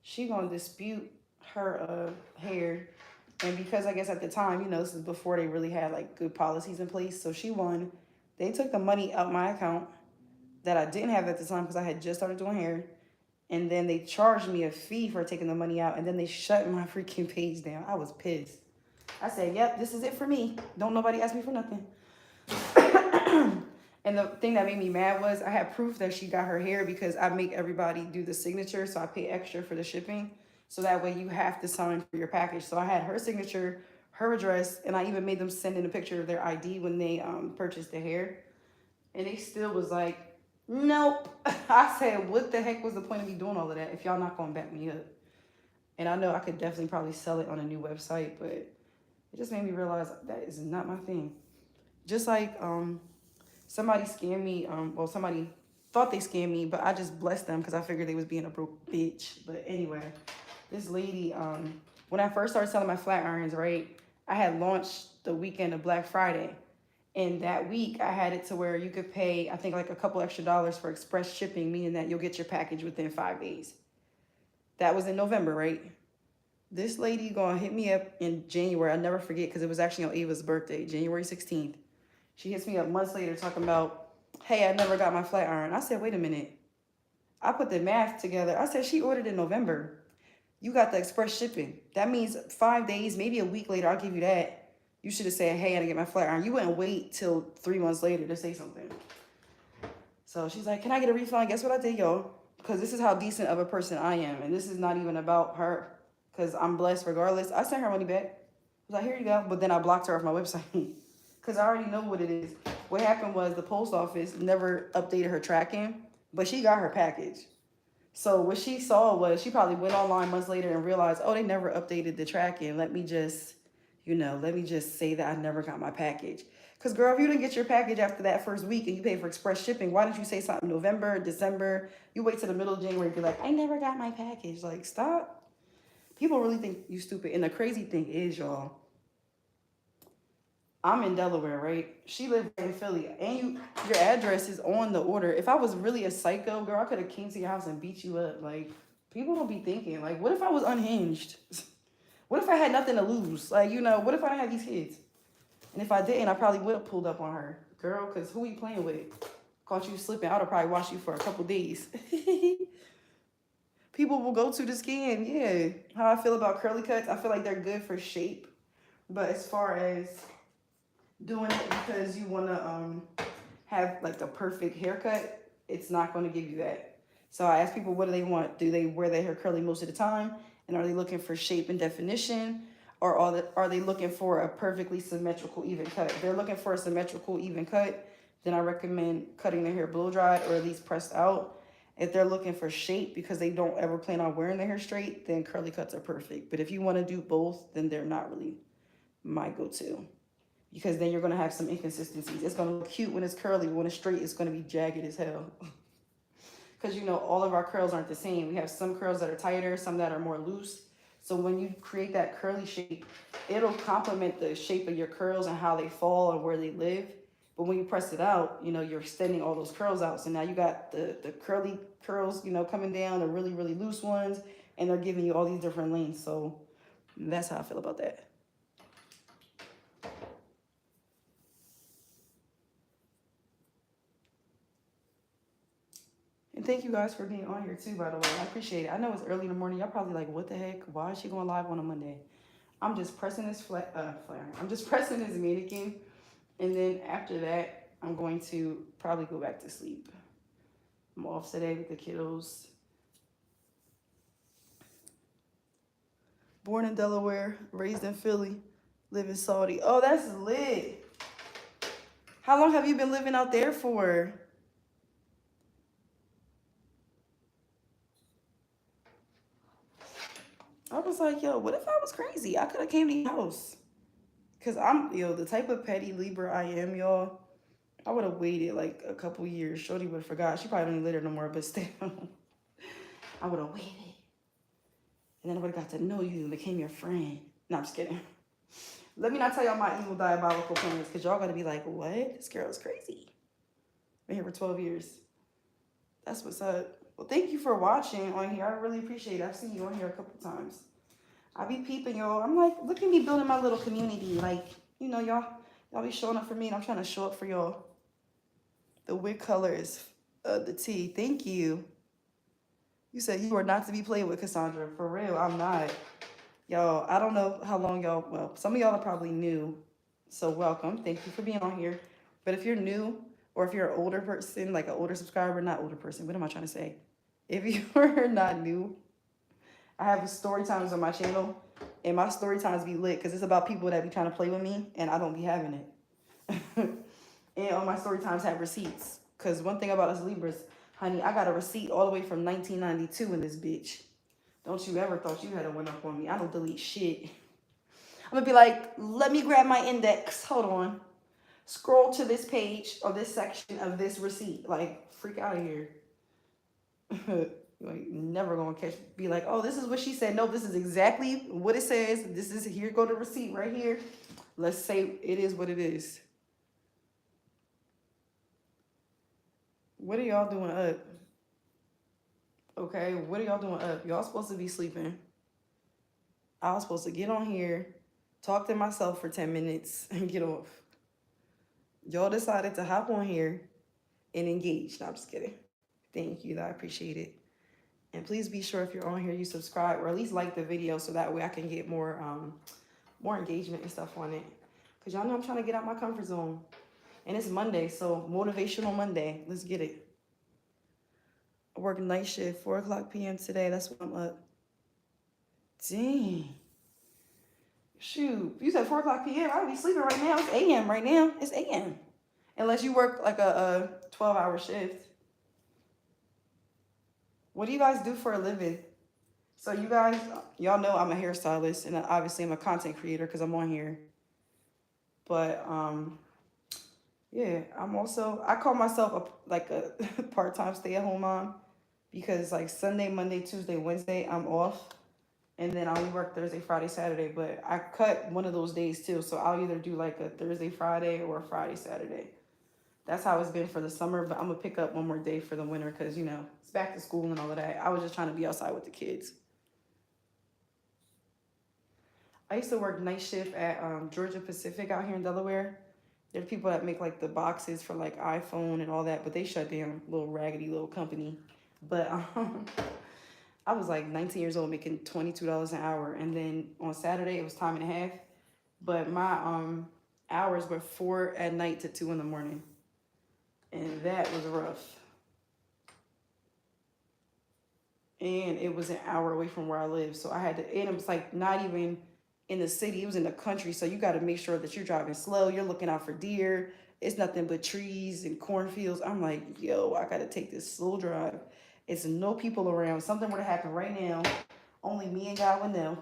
She gonna dispute her hair. And because I guess at the time, this is before they really had like good policies in place. So she won. They took the money out my account that I didn't have at the time because I had just started doing hair. And then they charged me a fee for taking the money out. And then they shut my freaking page down. I was pissed. I said, yep, this is it for me. Don't nobody ask me for nothing. And the thing that made me mad was I had proof that she got her hair because I make everybody do the signature. So I pay extra for the shipping. So that way you have to sign for your package. So I had her signature, her address, and I even made them send in a picture of their ID when they purchased the hair. And they still was like, nope. I said, what the heck was the point of me doing all of that if y'all not going to back me up? And I know I could definitely probably sell it on a new website, but it just made me realize that is not my thing. Just like somebody scammed me. Somebody thought they scammed me, but I just blessed them because I figured they was being a broke bitch. But anyway. This lady, when I first started selling my flat irons, right, I had launched the weekend of Black Friday. And that week, I had it to where you could pay, I think, like a couple extra dollars for express shipping, meaning that you'll get your package within 5 days. That was in November, right? This lady gonna hit me up in January. I'll never forget because it was actually on Ava's birthday, January 16th. She hits me up months later talking about, hey, I never got my flat iron. I said, wait a minute. I put the math together. I said, she ordered in November. You got the express shipping. That means 5 days, maybe a week later, I'll give you that. You should have said, hey, I didn't get my flat iron. You wouldn't wait till 3 months later to say something. So she's like, can I get a refund? Guess what I did, y'all? Because this is how decent of a person I am. And this is not even about her. Because I'm blessed regardless. I sent her money back. I was like, here you go. But then I blocked her off my website. Because I already know what it is. What happened was the post office never updated her tracking. But she got her package. So what she saw was she probably went online months later and realized, oh, they never updated the tracking. Let me just say that I never got my package. Because, girl, if you didn't get your package after that first week and you paid for express shipping, why didn't you say something November, December? You wait till the middle of January and be like, I never got my package. Like, stop. People really think you stupid. And the crazy thing is, y'all, I'm in Delaware, right? She lived in Philly. And your address is on the order. If I was really a psycho, girl, I could have came to your house and beat you up. Like, people don't be thinking. Like, what if I was unhinged? What if I had nothing to lose? Like, what if I had these kids? And if I didn't, I probably would have pulled up on her. Girl, because who you playing with? Caught you slipping. I would have probably watched you for a couple days. People will go to the skin. Yeah. How I feel about curly cuts, I feel like they're good for shape. But as far as doing it because you want to have like a perfect haircut, it's not going to give you that. So I ask people, what do they want? Do they wear their hair curly most of the time? And are they looking for shape and definition? Or are they looking for a perfectly symmetrical, even cut? If they're looking for a symmetrical, even cut, then I recommend cutting their hair blow dried or at least pressed out. If they're looking for shape because they don't ever plan on wearing their hair straight, then curly cuts are perfect. But if you want to do both, then they're not really my go-to. Because then you're going to have some inconsistencies. It's going to look cute when it's curly. When it's straight, it's going to be jagged as hell. Because, all of our curls aren't the same. We have some curls that are tighter, some that are more loose. So when you create that curly shape, it'll complement the shape of your curls and how they fall and where they live. But when you press it out, you're extending all those curls out. So now you got the curly curls, coming down, the really, really loose ones, and they're giving you all these different lengths. So that's how I feel about that. And thank you guys for being on here too, by the way. I appreciate it. I know it's early in the morning. Y'all probably like, what the heck? Why is she going live on a Monday? I'm just pressing this I'm just pressing this mannequin. And then after that, I'm going to probably go back to sleep. I'm off today with the kiddos. Born in Delaware, raised in Philly, live in Saudi. Oh, that's lit. How long have you been living out there for? I was like, yo, what if I was crazy? I could have came to your house. Because I'm, the type of petty Libra I am, y'all. I would have waited like a couple years. Shorty would have forgot. She probably don't even live there no more, but still. I would have waited. And then I would have got to know you and became your friend. No, I'm just kidding. Let me not tell y'all my evil diabolical plans, because y'all gotta be like, what? This girl is crazy. Been here for 12 years. That's what's up. Well, thank you for watching on here. I really appreciate it. I've seen you on here a couple times. I be peeping, y'all. I'm like, look at me building my little community. Like, y'all be showing up for me, and I'm trying to show up for y'all. The wig color is the tea. Thank you. You said you are not to be played with, Cassandra. For real, I'm not. Y'all, I don't know how long y'all, well, some of y'all are probably new. So welcome. Thank you for being on here. But if you're new, or if you're an older person, like an older subscriber, not older person, what am I trying to say? If you're not new, I have story times on my channel, and my story times be lit because it's about people that be trying to play with me, and I don't be having it. And on my story times have receipts, because one thing about us Libras, honey, I got a receipt all the way from 1992 in this bitch. Don't you ever thought you had to win up on me. I don't delete shit. I'm gonna be like, let me grab my index. Hold on. Scroll to this page or this section of this receipt. Like, freak out of here. You ain't never gonna be like, oh, this is what she said. No, this is exactly what it says. This is, here go the receipt right here. Let's say it is what it is. What are y'all doing up? Okay, what are y'all doing up? Y'all supposed to be sleeping. I was supposed to get on here, talk to myself for 10 minutes, and get off. Y'all decided to hop on here and engage. No, I'm just kidding. Thank you. I appreciate it. And please be sure if you're on here, you subscribe or at least like the video so that way I can get more engagement and stuff on it. Because y'all know I'm trying to get out my comfort zone. And it's Monday, so motivational Monday. Let's get it. I work night shift, 4 o'clock p.m. today. That's when I'm up. Dang. Shoot. You said 4 o'clock p.m. I would be sleeping right now. It's a.m. right now. It's a.m. Unless you work like a 12-hour shift. What do you guys do for a living? So you guys, y'all know I'm a hairstylist and obviously I'm a content creator because I'm on here. But yeah, I call myself a part-time stay-at-home mom because like Sunday, Monday, Tuesday, Wednesday, I'm off. And then I only work Thursday, Friday, Saturday. But I cut one of those days too. So I'll either do like a Thursday, Friday or a Friday, Saturday. That's how it's been for the summer. But I'm going to pick up one more day for the winter because, you know, it's back to school and all of that. I was just trying to be outside with the kids. I used to work night shift at Georgia Pacific out here in Delaware. There's people that make like the boxes for like iPhone and all that, but they shut down. Little raggedy little company. But I was like 19 years old making $22 an hour. And then on Saturday, it was time and a half. But my hours were 4 at night to 2 in the morning. And that was rough. And it was an hour away from where I live. So I had to, and it was like not even in the city, it was in the country. So you got to make sure that you're driving slow. You're looking out for deer. It's nothing but trees and cornfields. I'm like, yo, I got to take this slow drive. It's no people around. Something were to happen right now. Only me and God would know.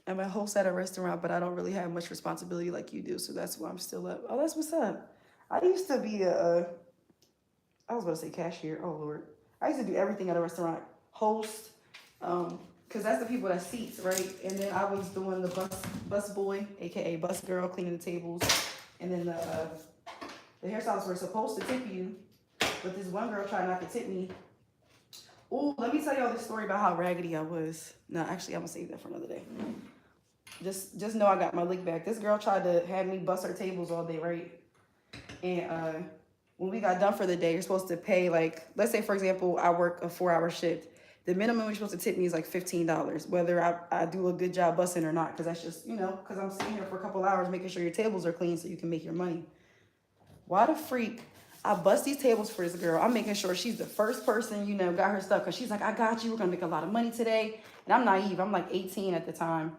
I'm a host at a restaurant, but I don't really have much responsibility like you do. So that's why I'm still up. Oh, that's what's up. I used to be I was about to say cashier. Oh, Lord. I used to do everything at a restaurant. Host, because that's the people that seats, right? And then I was doing the bus boy, a.k.a. bus girl, cleaning the tables. And then the hairstylists were supposed to tip you, but this one girl tried not to tip me. Oh, let me tell y'all this story about how raggedy I was. No, actually, I'm going to save that for another day. Just know I got my lick back. This girl tried to have me bust her tables all day, right? And when we got done for the day, you're supposed to pay, like, let's say, for example, I work a 4-hour shift. The minimum you're supposed to tip me is like $15, whether I do a good job busting or not, because that's just, you know, because I'm sitting here for a couple hours making sure your tables are clean so you can make your money. Why the freak? I bust these tables for this girl. I'm making sure she's the first person, you know, got her stuff, because she's like, I got you. We're going to make a lot of money today. And I'm naive. I'm like 18 at the time.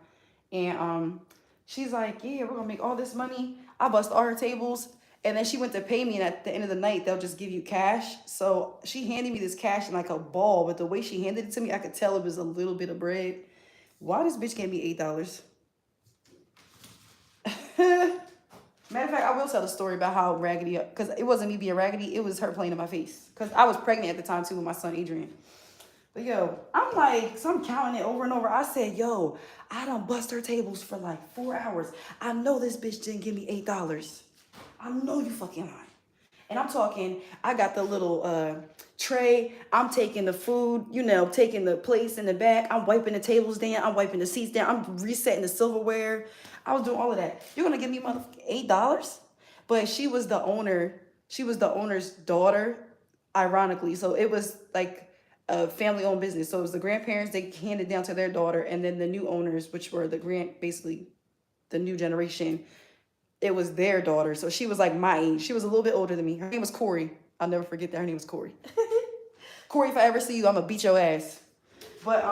And she's like, yeah, we're going to make all this money. I bust all her tables. And then she went to pay me, and at the end of the night, they'll just give you cash. So she handed me this cash in like a ball, but the way she handed it to me, I could tell it was a little bit of bread. Why this bitch gave me $8? Matter of fact, I will tell the story about how raggedy, because it wasn't me being raggedy, it was her playing in my face. Because I was pregnant at the time too with my son, Adrian. But yo, I'm like, so I'm counting it over and over. I said, yo, I done bust her tables for like 4 hours. I know this bitch didn't give me $8. I know you fucking lying. And I'm talking, I got the little tray. I'm taking the food, you know, taking the plates in the back. I'm wiping the tables down. I'm wiping the seats down. I'm resetting the silverware. I was doing all of that. You're going to give me motherfucking $8? But she was the owner. She was the owner's daughter, ironically. So it was like a family-owned business. So it was the grandparents. They handed down to their daughter. And then the new owners, which were basically the new generation, it was their daughter. So she was like my age. She was a little bit older than me. Her name was Corey. I'll never forget that. Her name was Corey. Corey, if I ever see you, I'm going to beat your ass. But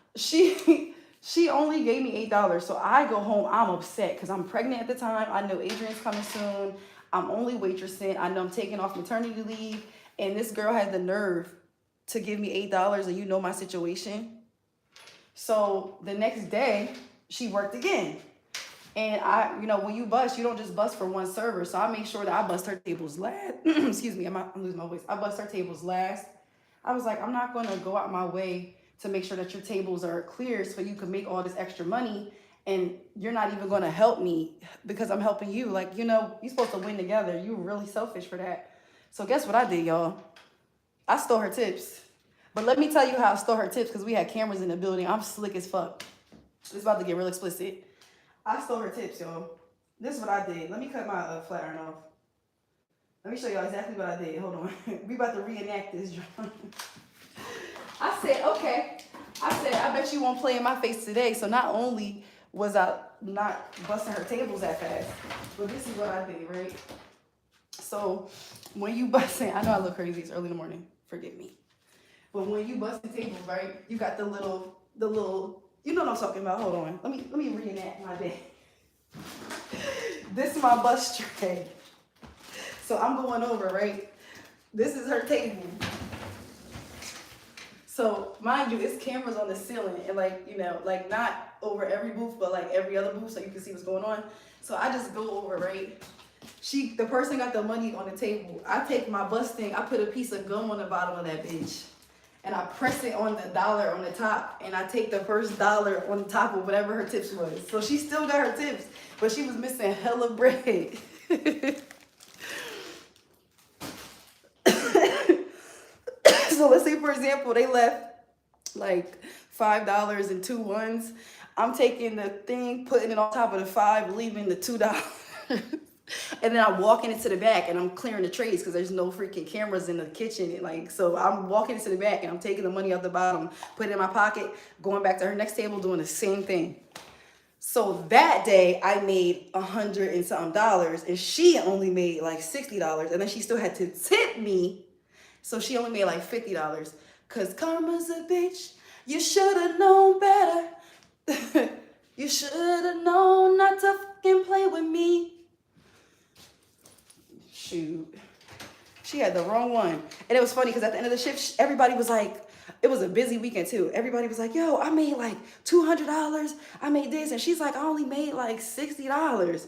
she only gave me $8. So I go home. I'm upset because I'm pregnant at the time. I know Adrian's coming soon. I'm only waitressing. I know I'm taking off maternity leave. And this girl had the nerve to give me $8, and you know my situation. So the next day, she worked again. And I, you know, when you bust, you don't just bust for one server. So I make sure that I bust her tables last. Excuse me, I'm losing my voice. I bust her tables last. I was like, I'm not going to go out my way to make sure that your tables are clear so you can make all this extra money. And you're not even going to help me because I'm helping you. Like, you know, you're supposed to win together. You're really selfish for that. So guess what I did, y'all? I stole her tips. But let me tell you how I stole her tips because we had cameras in the building. I'm slick as fuck. It's about to get real explicit. I stole her tips, y'all. This is what I did. Let me cut my flat iron off. Let me show y'all exactly what I did. Hold on. We about to reenact this drawing. I said, okay. I said, I bet you won't play in my face today. So not only was I not busting her tables that fast, but this is what I did, right? So when you busting, I know I look crazy. It's early in the morning. Forgive me. But when you busting tables, right? You got the little, you know what I'm talking about. Hold on. Let me reenact my day. This is my bus tray. So I'm going over, right? This is her table. So mind you, it's cameras on the ceiling and like, you know, like not over every booth, but like every other booth so you can see what's going on. So I just go over, right? The person got the money on the table. I take my bus thing, I put a piece of gum on the bottom of that bitch. And I press it on the dollar on the top. And I take the first dollar on the top of whatever her tips was. So she still got her tips, but she was missing hella bread. So let's say, for example, they left like $5 and 2 ones. I'm taking the thing, putting it on top of the 5, leaving the $2. And then I'm walking into the back and I'm clearing the trays because there's no freaking cameras in the kitchen. Like, so I'm walking into the back and I'm taking the money out the bottom, putting it in my pocket, going back to her next table, doing the same thing. So that day I made $100 and something, and she only made like $60. And then she still had to tip me. So she only made like $50. Cause karma's a bitch. You should have known better. You should have known not to fucking play with me. Shoot. She had the wrong one. And it was funny because at the end of the shift, everybody was like, it was a busy weekend too. Everybody was like, yo, I made like $200. I made this. And she's like, I only made like $60.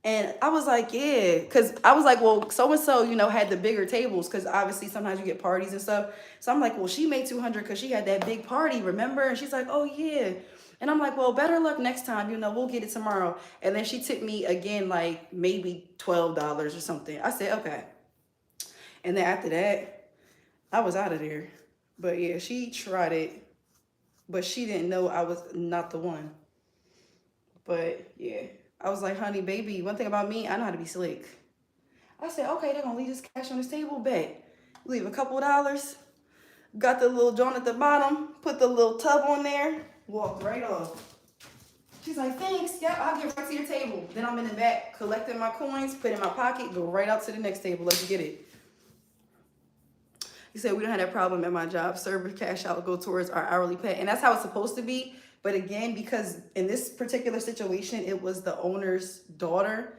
And I was like, yeah. Because I was like, well, so-and-so, you know, had the bigger tables. Because obviously sometimes you get parties and stuff. So I'm like, well, she made $200 because she had that big party, remember? And she's like, oh, yeah. And I'm like, well, better luck next time. You know, we'll get it tomorrow. And then she tipped me again, like maybe $12 or something. I said, okay. And then after that, I was out of there. But yeah, she tried it. But she didn't know I was not the one. But yeah, I was like, honey, baby, one thing about me, I know how to be slick. I said, okay, they're going to leave this cash on this table, bet. Leave a couple of dollars. Got the little joint at the bottom. Put the little tub on there. Walked right off. She's like, thanks. Yep, I'll get right to your table. Then I'm in the back collecting my coins, put it in my pocket, go right out to the next table. Let's get it. He said, we don't have that problem at my job. Service cash out go towards our hourly pay. And that's how it's supposed to be. But again, because in this particular situation, it was the owner's daughter.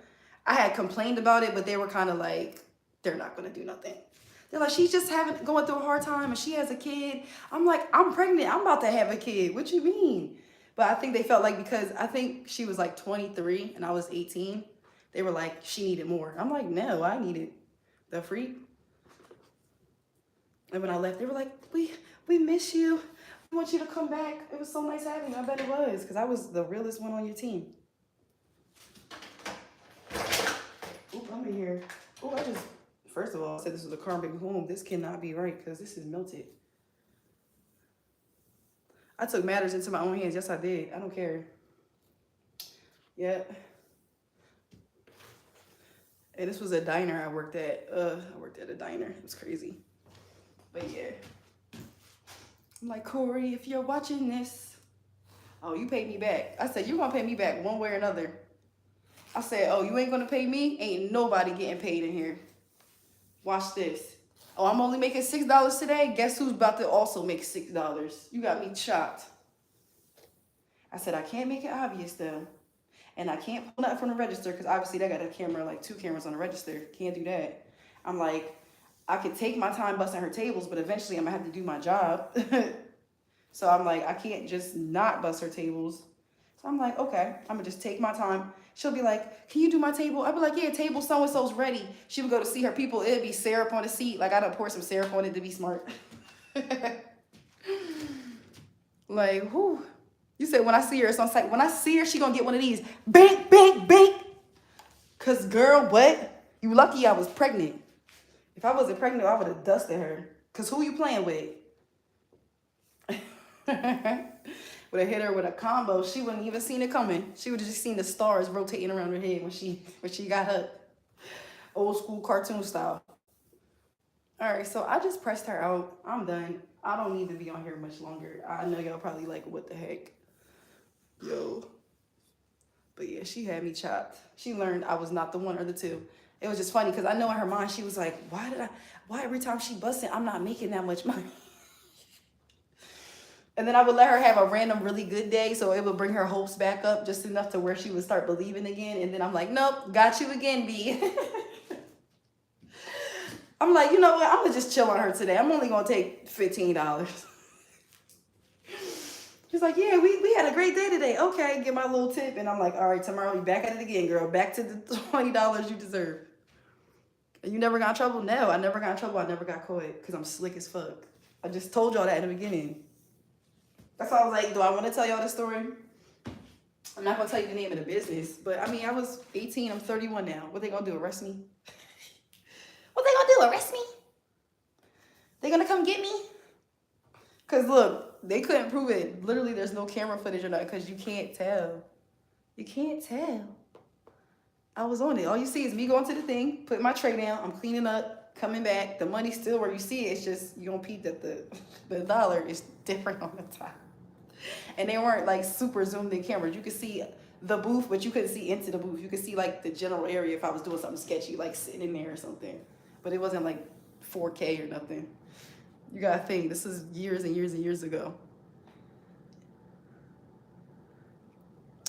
I had complained about it, but they were kind of like, they're not going to do nothing. They're like, she's just going through a hard time and she has a kid. I'm like, I'm pregnant. I'm about to have a kid. What you mean? But I think they felt like because I think she was like 23 and I was 18. They were like, she needed more. I'm like, no, I needed the freak. And when I left, they were like, we miss you. We want you to come back. It was so nice having you. I bet it was because I was the realest one on your team. Oop, I'm in here. Oh, first of all, I said this was a karmic home. This cannot be right because this is melted. I took matters into my own hands. Yes, I did. I don't care. Yep. And this was a diner I worked at. I worked at a diner. It was crazy. But yeah. I'm like, Corey, if you're watching this. Oh, you paid me back. I said, you're going to pay me back one way or another. I said, oh, you ain't going to pay me? Ain't nobody getting paid in here. Watch this. Oh, I'm only making $6 today. Guess who's about to also make $6? You got me shocked. I said, I can't make it obvious, though. And I can't pull nothing from the register because obviously they got a camera, like 2 cameras on the register. Can't do that. I'm like, I could take my time busting her tables, but eventually I'm going to have to do my job. So I'm like, I can't just not bust her tables. So I'm like, okay, I'm going to just take my time. She'll be like, can you do my table? I'll be like, yeah, table so-and-so's ready. She would go to see her people. It'd be syrup on the seat. Like, I done pour some syrup on it to be smart. Like, whew. You said when I see her, it's on site. When I see her, she going to get one of these. Bink, bink, bink. Because, girl, what? You lucky I was pregnant. If I wasn't pregnant, I would have dusted her. Because who you playing with? Would have hit her with a combo. She wouldn't even seen it coming. She would have just seen the stars rotating around her head when she got her old school cartoon style. All right, so I just pressed her out. I'm done. I don't need to be on here much longer. I know y'all probably like, what the heck? Yo. But yeah, she had me chopped. She learned I was not the one or the two. It was just funny because I know in her mind, she was like, why every time she busting, I'm not making that much money? And then I would let her have a random really good day, so it would bring her hopes back up just enough to where she would start believing again. And then I'm like, nope, got you again, B. I'm like, you know what? I'm going to just chill on her today. I'm only going to take $15. She's like, yeah, we had a great day today. Okay, get my little tip. And I'm like, all right, tomorrow we back at it again, girl. Back to the $20 you deserve. And you never got in trouble? No, I never got in trouble. I never got caught because I'm slick as fuck. I just told y'all that in the beginning. That's why I was like, do I want to tell y'all this story? I'm not going to tell you the name of the business. But, I mean, I was 18. I'm 31 now. What they going to do, arrest me? What they going to do, arrest me? They going to come get me? Because, look, they couldn't prove it. Literally, there's no camera footage or nothing because you can't tell. You can't tell. I was on it. All you see is me going to the thing, putting my tray down. I'm cleaning up, coming back. The money's still where you see it. It's just you don't peep that the dollar is different on the top. And they weren't like super zoomed in cameras. You could see the booth, but you couldn't see into the booth. You could see like the general area if I was doing something sketchy, like sitting in there or something. But it wasn't like 4K or nothing. You gotta think, this is years and years and years ago.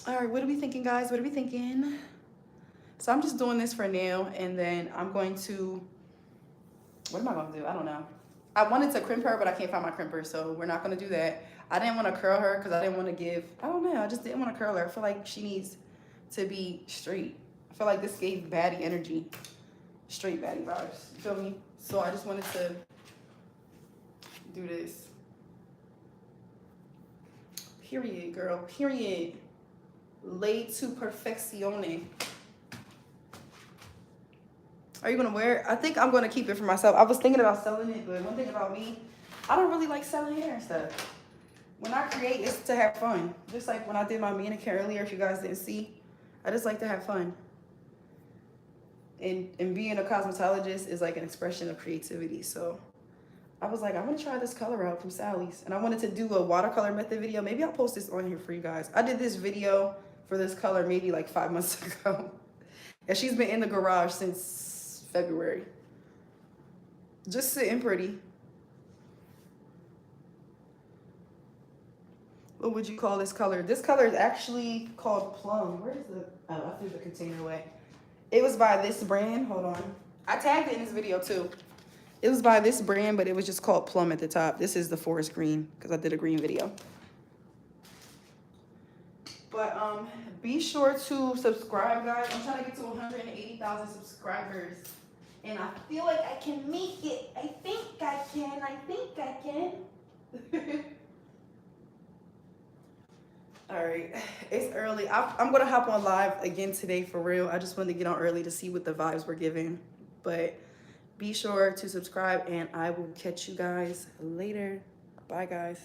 All right, what are we thinking, guys? What are we thinking? So I'm just doing this for now, and then I'm going to, what am I going to do? I don't know. I wanted to crimp her, but I can't find my crimper, so we're not going to do that. I didn't want to curl her because I didn't want to give, I don't know, I just didn't want to curl her. I feel like she needs to be straight. I feel like this gave baddie energy, straight baddie vibes. You feel me? So I just wanted to do this. Period, girl. Period. Laid to perfeccione. Are you gonna wear it? I think I'm gonna keep it for myself. I was thinking about selling it, but one thing about me, I don't really like selling hair and stuff. When I create, it's to have fun. Just like when I did my manicure earlier, if you guys didn't see, I just like to have fun. And being a cosmetologist is like an expression of creativity. So I was like, I want to try this color out from Sally's. And I wanted to do a watercolor method video. Maybe I'll post this on here for you guys. I did this video for this color maybe like 5 months ago. And she's been in the garage since February. Just sitting pretty. What would you call this color? This color is actually called Plum. Where's the, oh, I threw the container away. It was by this brand. Hold on. I tagged it in this video too. It was by this brand, but it was just called Plum at the top. This is the forest green because I did a green video. But be sure to subscribe, guys. I'm trying to get to 180,000 subscribers. And I feel like I can make it. I think I can. I think I can. All right, it's early. I'm gonna hop on live again today for real. I just wanted to get on early to see what the vibes were giving. But be sure to subscribe and I will catch you guys later. Bye, guys.